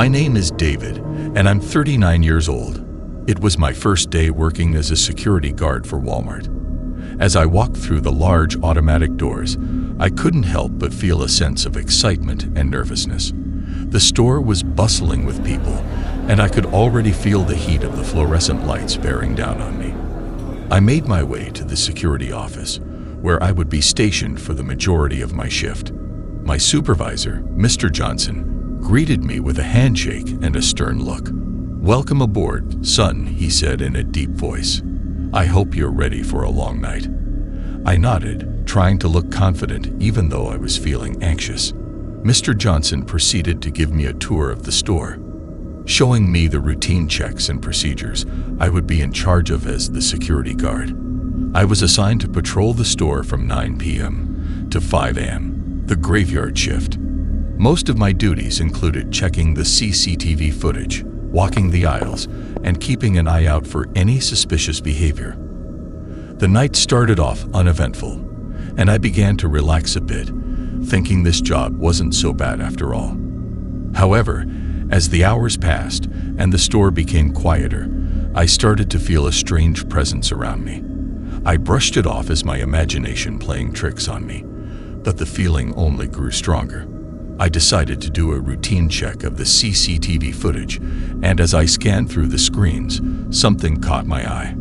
My name is David, and I'm 39 years old. It was my first day working as a security guard for Walmart. As I walked through the large automatic doors, I couldn't help but feel a sense of excitement and nervousness. The store was bustling with people, and I could already feel the heat of the fluorescent lights bearing down on me. I made my way to the security office, where I would be stationed for the majority of my shift. My supervisor, Mr. Johnson, greeted me with a handshake and a stern look. "Welcome aboard, son," he said in a deep voice. "I hope you're ready for a long night." I nodded, trying to look confident even though I was feeling anxious. Mr. Johnson proceeded to give me a tour of the store, showing me the routine checks and procedures I would be in charge of as the security guard. I was assigned to patrol the store from 9 p.m. to 5 a.m., the graveyard shift. Most of my duties included checking the CCTV footage, walking the aisles, and keeping an eye out for any suspicious behavior. The night started off uneventful, and I began to relax a bit, thinking this job wasn't so bad after all. However, as the hours passed and the store became quieter, I started to feel a strange presence around me. I brushed it off as my imagination playing tricks on me, but the feeling only grew stronger. I decided to do a routine check of the CCTV footage, and as I scanned through the screens, something caught my eye.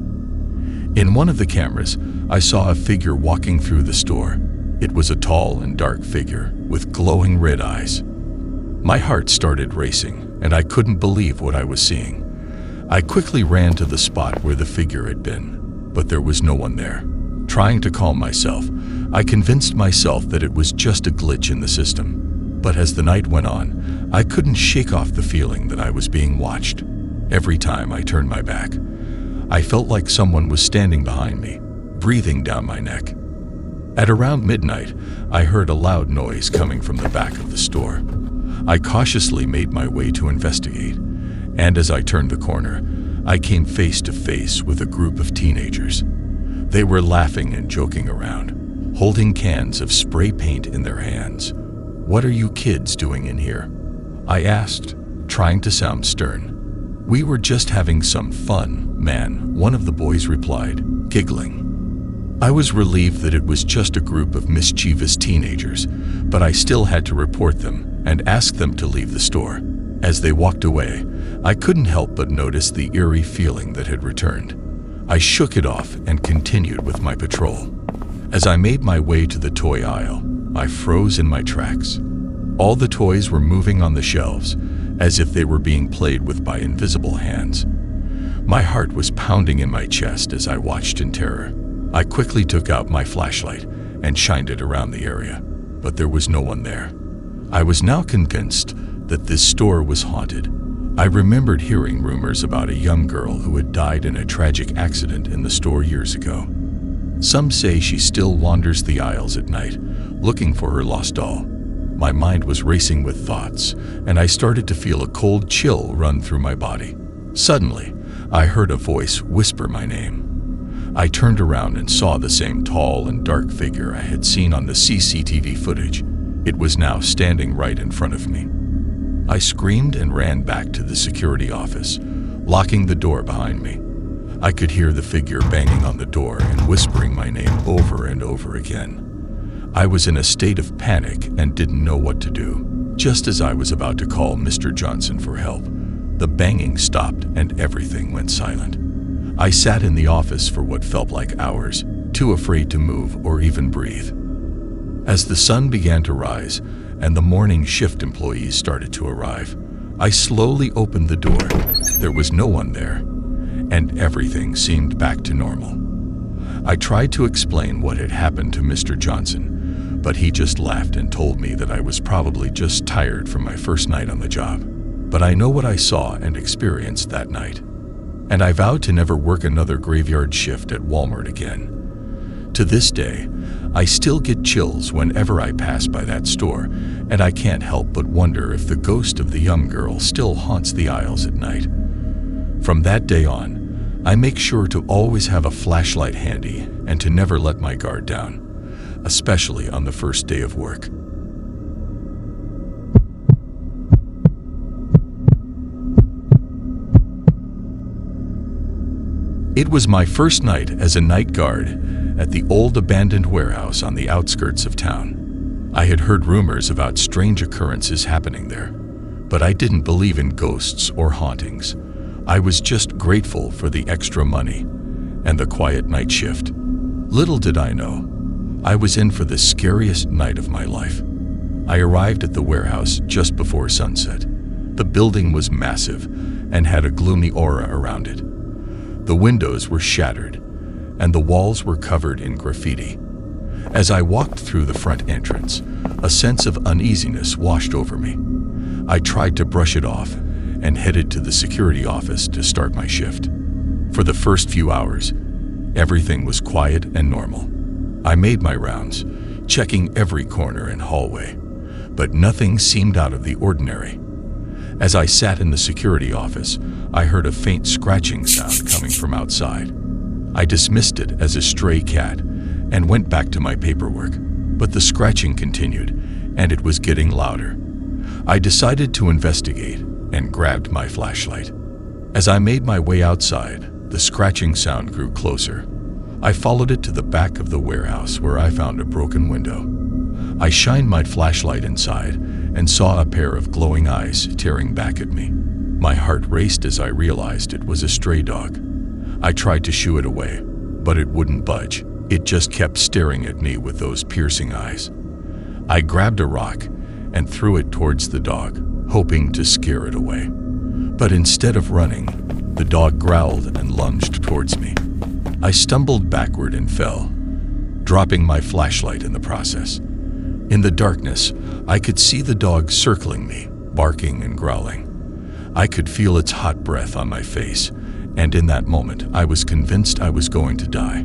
In one of the cameras, I saw a figure walking through the store. It was a tall and dark figure with glowing red eyes. My heart started racing, and I couldn't believe what I was seeing. I quickly ran to the spot where the figure had been, but there was no one there. Trying to calm myself, I convinced myself that it was just a glitch in the system. But as the night went on, I couldn't shake off the feeling that I was being watched. Every time I turned my back, I felt like someone was standing behind me, breathing down my neck. At around midnight, I heard a loud noise coming from the back of the store. I cautiously made my way to investigate, and as I turned the corner, I came face to face with a group of teenagers. They were laughing and joking around, holding cans of spray paint in their hands. "What are you kids doing in here?" I asked, trying to sound stern. "We were just having some fun, man," one of the boys replied, giggling. I was relieved that it was just a group of mischievous teenagers, but I still had to report them and ask them to leave the store. As they walked away, I couldn't help but notice the eerie feeling that had returned. I shook it off and continued with my patrol. As I made my way to the toy aisle, I froze in my tracks. All the toys were moving on the shelves, as if they were being played with by invisible hands. My heart was pounding in my chest as I watched in terror. I quickly took out my flashlight and shined it around the area, but there was no one there. I was now convinced that this store was haunted. I remembered hearing rumors about a young girl who had died in a tragic accident in the store years ago. Some say she still wanders the aisles at night, looking for her lost doll. My mind was racing with thoughts, and I started to feel a cold chill run through my body. Suddenly, I heard a voice whisper my name. I turned around and saw the same tall and dark figure I had seen on the CCTV footage. It was now standing right in front of me. I screamed and ran back to the security office, locking the door behind me. I could hear the figure banging on the door and whispering my name over and over again. I was in a state of panic and didn't know what to do. Just as I was about to call Mr. Johnson for help, the banging stopped and everything went silent. I sat in the office for what felt like hours, too afraid to move or even breathe. As the sun began to rise and the morning shift employees started to arrive, I slowly opened the door. There was no one there, and everything seemed back to normal. I tried to explain what had happened to Mr. Johnson, but he just laughed and told me that I was probably just tired from my first night on the job. But I know what I saw and experienced that night, and I vowed to never work another graveyard shift at Walmart again. To this day, I still get chills whenever I pass by that store, and I can't help but wonder if the ghost of the young girl still haunts the aisles at night. From that day on, I make sure to always have a flashlight handy and to never let my guard down, especially on the first day of work. It was my first night as a night guard at the old abandoned warehouse on the outskirts of town. I had heard rumors about strange occurrences happening there, but I didn't believe in ghosts or hauntings. I was just grateful for the extra money and the quiet night shift. Little did I know, I was in for the scariest night of my life. I arrived at the warehouse just before sunset. The building was massive and had a gloomy aura around it. The windows were shattered, and the walls were covered in graffiti. As I walked through the front entrance, a sense of uneasiness washed over me. I tried to brush it off and headed to the security office to start my shift. For the first few hours, everything was quiet and normal. I made my rounds, checking every corner and hallway, but nothing seemed out of the ordinary. As I sat in the security office, I heard a faint scratching sound coming from outside. I dismissed it as a stray cat and went back to my paperwork, but the scratching continued, and it was getting louder. I decided to investigate and grabbed my flashlight. As I made my way outside, the scratching sound grew closer. I followed it to the back of the warehouse where I found a broken window. I shined my flashlight inside and saw a pair of glowing eyes staring back at me. My heart raced as I realized it was a stray dog. I tried to shoo it away, but it wouldn't budge. It just kept staring at me with those piercing eyes. I grabbed a rock and threw it towards the dog, hoping to scare it away. But instead of running, the dog growled and lunged towards me. I stumbled backward and fell, dropping my flashlight in the process. In the darkness, I could see the dog circling me, barking and growling. I could feel its hot breath on my face, and in that moment, I was convinced I was going to die.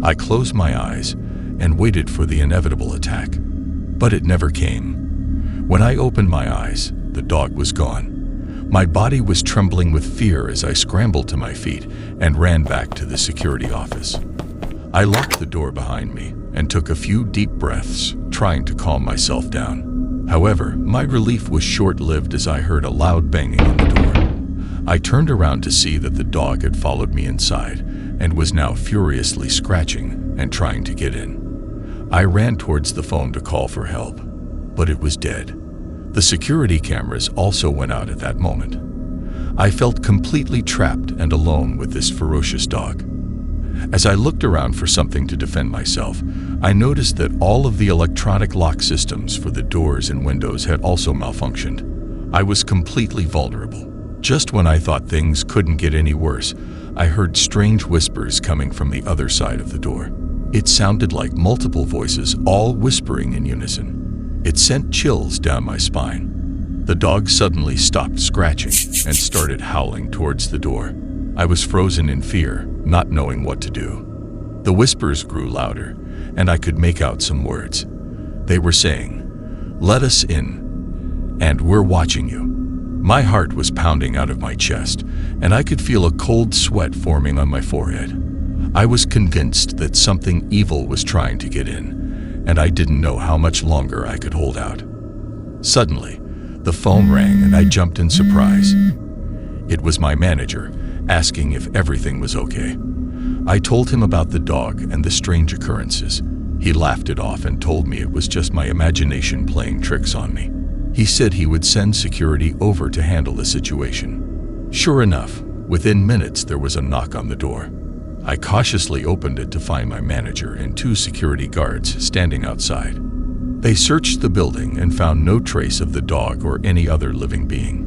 I closed my eyes and waited for the inevitable attack, but it never came. When I opened my eyes, the dog was gone. My body was trembling with fear as I scrambled to my feet and ran back to the security office. I locked the door behind me and took a few deep breaths, trying to calm myself down. However, my relief was short-lived as I heard a loud banging on the door. I turned around to see that the dog had followed me inside and was now furiously scratching and trying to get in. I ran towards the phone to call for help, but it was dead. The security cameras also went out at that moment. I felt completely trapped and alone with this ferocious dog. As I looked around for something to defend myself, I noticed that all of the electronic lock systems for the doors and windows had also malfunctioned. I was completely vulnerable. Just when I thought things couldn't get any worse, I heard strange whispers coming from the other side of the door. It sounded like multiple voices, all whispering in unison. It sent chills down my spine. The dog suddenly stopped scratching and started howling towards the door. I was frozen in fear, not knowing what to do. The whispers grew louder, and I could make out some words. They were saying, "Let us in, and we're watching you." My heart was pounding out of my chest, and I could feel a cold sweat forming on my forehead. I was convinced that something evil was trying to get in, and I didn't know how much longer I could hold out. Suddenly, the phone rang and I jumped in surprise. It was my manager, asking if everything was okay. I told him about the dog and the strange occurrences. He laughed it off and told me it was just my imagination playing tricks on me. He said he would send security over to handle the situation. Sure enough, within minutes there was a knock on the door. I cautiously opened it to find my manager and 2 security guards standing outside. They searched the building and found no trace of the dog or any other living being.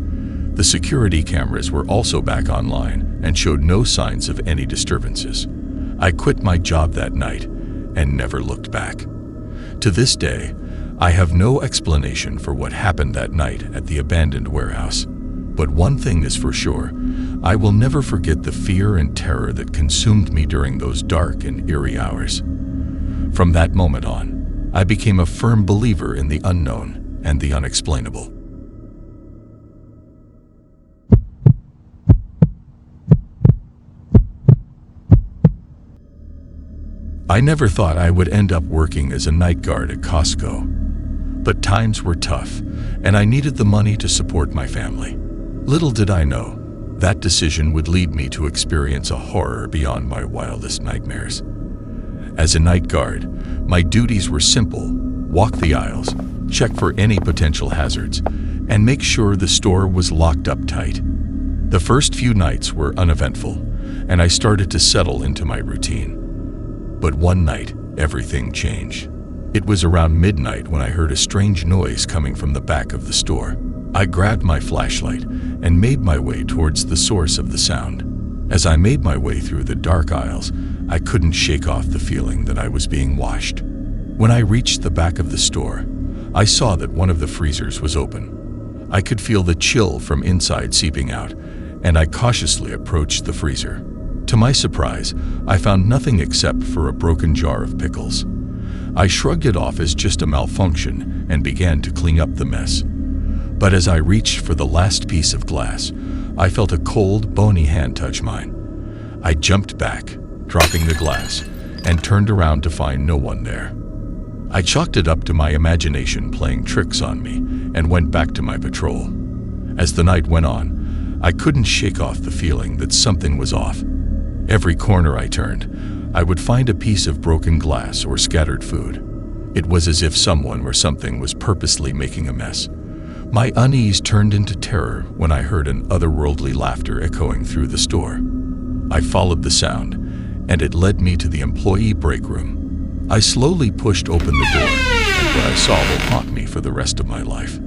The security cameras were also back online and showed no signs of any disturbances. I quit my job that night and never looked back. To this day, I have no explanation for what happened that night at the abandoned warehouse. But one thing is for sure, I will never forget the fear and terror that consumed me during those dark and eerie hours. From that moment on, I became a firm believer in the unknown and the unexplainable. I never thought I would end up working as a night guard at Costco. But times were tough, and I needed the money to support my family. Little did I know, That decision would lead me to experience a horror beyond my wildest nightmares. As a night guard, my duties were simple: walk the aisles, check for any potential hazards, and make sure the store was locked up tight. The first few nights were uneventful, and I started to settle into my routine. But one night, everything changed. It was around midnight when I heard a strange noise coming from the back of the store. I grabbed my flashlight and made my way towards the source of the sound. As I made my way through the dark aisles, I couldn't shake off the feeling that I was being watched. When I reached the back of the store, I saw that one of the freezers was open. I could feel the chill from inside seeping out, and I cautiously approached the freezer. To my surprise, I found nothing except for a broken jar of pickles. I shrugged it off as just a malfunction and began to clean up the mess. But as I reached for the last piece of glass, I felt a cold, bony hand touch mine. I jumped back, dropping the glass, and turned around to find no one there. I chalked it up to my imagination playing tricks on me and went back to my patrol. As the night went on, I couldn't shake off the feeling that something was off. Every corner I turned, I would find a piece of broken glass or scattered food. It was as if someone or something was purposely making a mess. My unease turned into terror when I heard an otherworldly laughter echoing through the store. I followed the sound, and it led me to the employee break room. I slowly pushed open the door, and what I saw will haunt me for the rest of my life.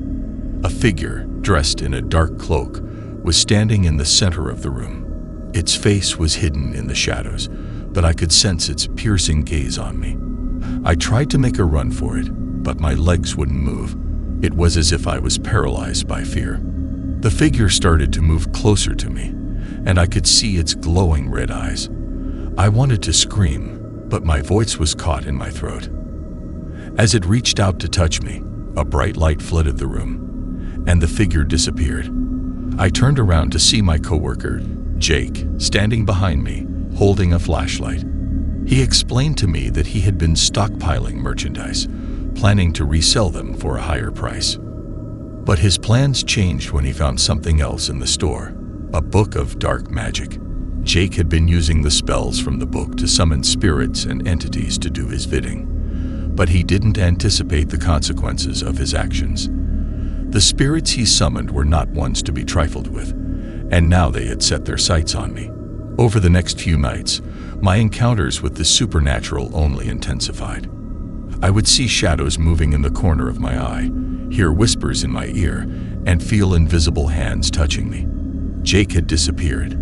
A figure, dressed in a dark cloak, was standing in the center of the room. Its face was hidden in the shadows, but I could sense its piercing gaze on me. I tried to make a run for it, but my legs wouldn't move. It was as if I was paralyzed by fear. The figure started to move closer to me, and I could see its glowing red eyes. I wanted to scream, but my voice was caught in my throat. As it reached out to touch me, a bright light flooded the room, and the figure disappeared. I turned around to see my coworker, Jake, standing behind me, holding a flashlight. He explained to me that he had been stockpiling merchandise, planning to resell them for a higher price. But his plans changed when he found something else in the store, a book of dark magic. Jake had been using the spells from the book to summon spirits and entities to do his bidding, but he didn't anticipate the consequences of his actions. The spirits he summoned were not ones to be trifled with, and now they had set their sights on me. Over the next few nights, my encounters with the supernatural only intensified. I would see shadows moving in the corner of my eye, hear whispers in my ear, and feel invisible hands touching me. Jake had disappeared,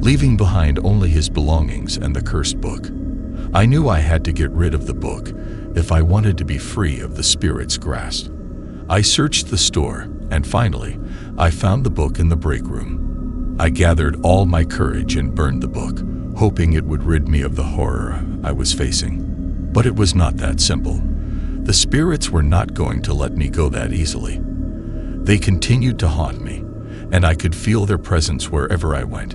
leaving behind only his belongings and the cursed book. I knew I had to get rid of the book if I wanted to be free of the spirit's grasp. I searched the store, and finally, I found the book in the break room. I gathered all my courage and burned the book, hoping it would rid me of the horror I was facing. But it was not that simple. The spirits were not going to let me go that easily. They continued to haunt me, and I could feel their presence wherever I went.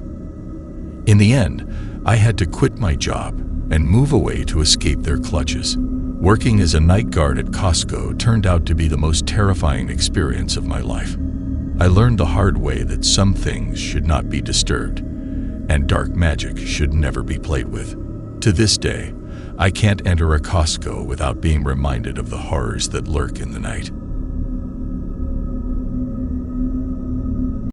In the end, I had to quit my job and move away to escape their clutches. Working as a night guard at Costco turned out to be the most terrifying experience of my life. I learned the hard way that some things should not be disturbed, and dark magic should never be played with. To this day, I can't enter a Costco without being reminded of the horrors that lurk in the night.